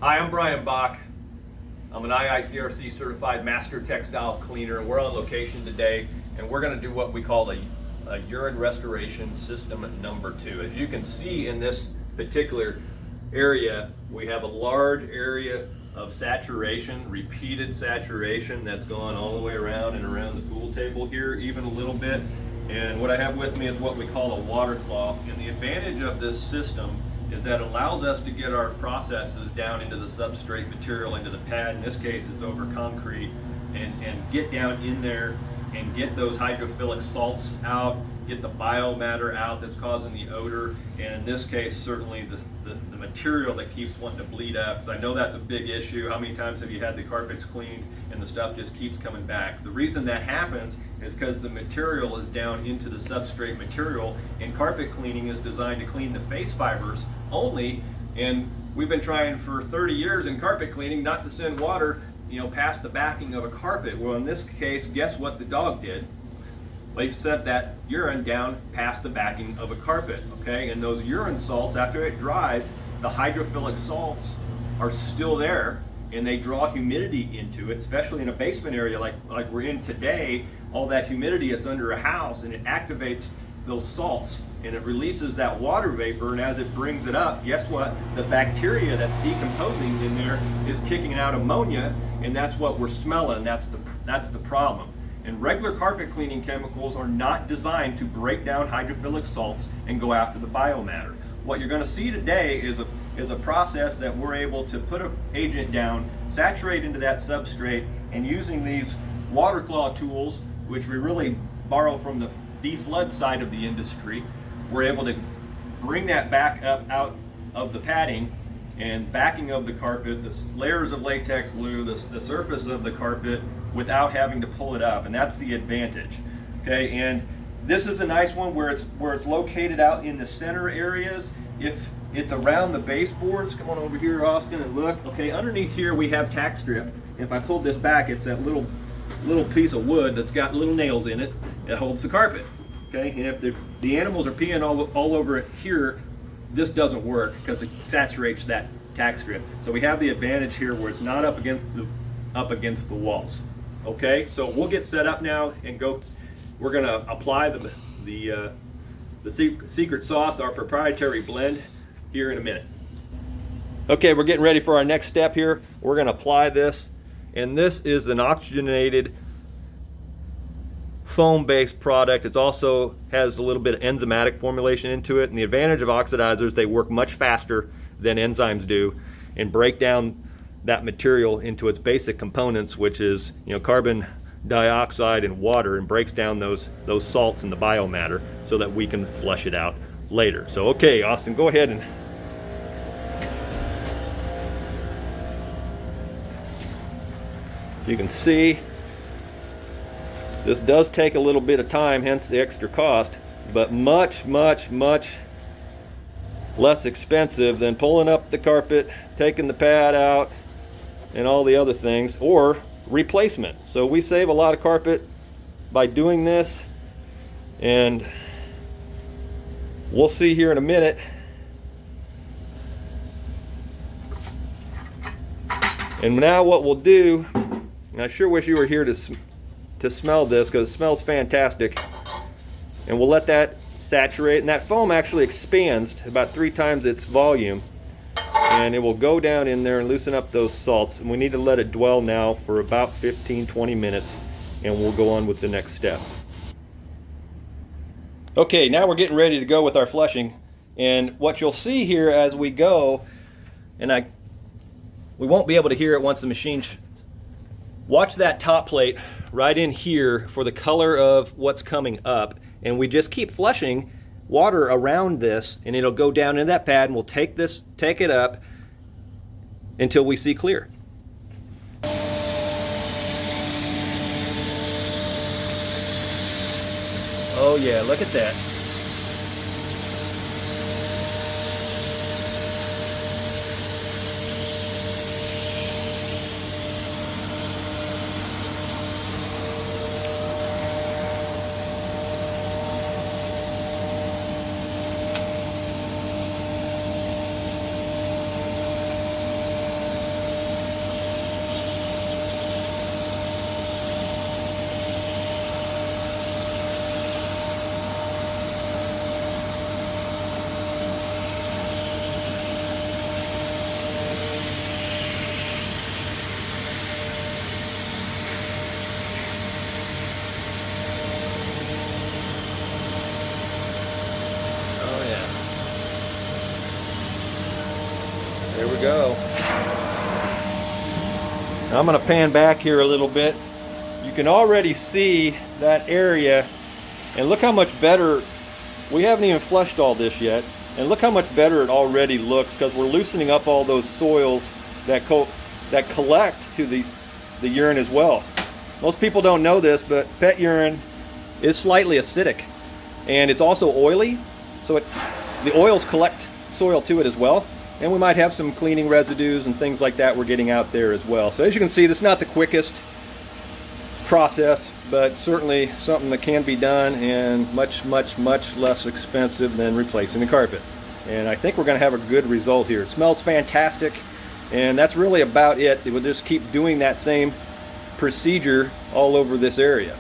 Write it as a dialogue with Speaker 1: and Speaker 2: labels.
Speaker 1: Hi, I'm Brian Bock. I'm an IICRC Certified Master Textile Cleaner. We're on location today, and we're going to do what we call a urine restoration system number 2. As you can see in this particular area, we have a large area of saturation, repeated saturation that's gone all the way around and around the pool table here, even a little bit. And what I have with me is what we call a water claw. And the advantage of this system is that it allows us to get our processes down into the substrate material, into the pad. In this case, it's over concrete, and get down in there and get those hydrophilic salts out, get the biomatter out that's causing the odor, and in this case, certainly the material that keeps wanting to bleed up, because I know that's a big issue. How many times have you had the carpets cleaned and the stuff just keeps coming back? The reason that happens is because the material is down into the substrate material, and carpet cleaning is designed to clean the face fibers only, and we've been trying for 30 years in carpet cleaning not to send water past the backing of a carpet. Well, in this case, guess what the dog did? They've sent that urine down past the backing of a carpet, okay? And those urine salts, after it dries, the hydrophilic salts are still there, and they draw humidity into it, especially in a basement area like we're in today. All that humidity, it's under a house, and it activates those salts, and it releases that water vapor, and as it brings it up, guess what? The bacteria that's decomposing in there is kicking out ammonia, and that's what we're smelling. That's the problem. And regular carpet cleaning chemicals are not designed to break down hydrophilic salts and go after the biomatter. What you're going to see today is a process that we're able to put an agent down, saturate into that substrate, and using these water claw tools, which we really borrow from the deflood side of the industry, we're able to bring that back up out of the padding and backing of the carpet, the layers of latex glue, the surface of the carpet, without having to pull it up, and that's the advantage. Okay, and this is a nice one where it's located out in the center areas. If it's around the baseboards, come on over here, Austin, and look. Okay, underneath here we have tack strip. If I pull this back, it's that little piece of wood that's got little nails in it that holds the carpet. Okay, and if the animals are peeing all over it here, this doesn't work because it saturates that tack strip. So we have the advantage here where it's not up against the walls. Okay, so we'll get set up now and go. We're going to apply the secret sauce, our proprietary blend, here in a minute. Okay, we're getting ready for our next step here. We're going to apply this, and this is an oxygenated foam-based product. It also has a little bit of enzymatic formulation into it, and the advantage of oxidizers, they work much faster than enzymes do and break down that material into its basic components, which is carbon dioxide and water, and breaks down those salts and the biomatter so that we can flush it out later. So okay, Austin, go ahead and you can see this does take a little bit of time, hence the extra cost, but much less expensive than pulling up the carpet, taking the pad out, and all the other things, or replacement. So we save a lot of carpet by doing this, and we'll see here in a minute. And now what we'll do, and I sure wish you were here to smell this because it smells fantastic, and we'll let that saturate, and that foam actually expands to about 3 times its volume, and it will go down in there and loosen up those salts, and we need to let it dwell now for about 15-20 minutes, and we'll go on with the next step. Okay, now we're getting ready to go with our flushing, and what you'll see here as we go, and we won't be able to hear it once the machine watch that top plate right in here for the color of what's coming up, and we just keep flushing water around this, and it'll go down in that pad, and we'll take it up until we see clear. Oh yeah, look at that. I'm going to pan back here a little bit. You can already see that area, and look how much better. We haven't even flushed all this yet, and look how much better it already looks, because we're loosening up all those soils that collect to the urine as well. Most people don't know this, but pet urine is slightly acidic, and it's also oily, so the oils collect soil to it as well, and we might have some cleaning residues and things like that we're getting out there as well. So as you can see, this is not the quickest process, but certainly something that can be done, and much less expensive than replacing the carpet. And I think we're going to have a good result here. It smells fantastic, and that's really about it. We'll just keep doing that same procedure all over this area.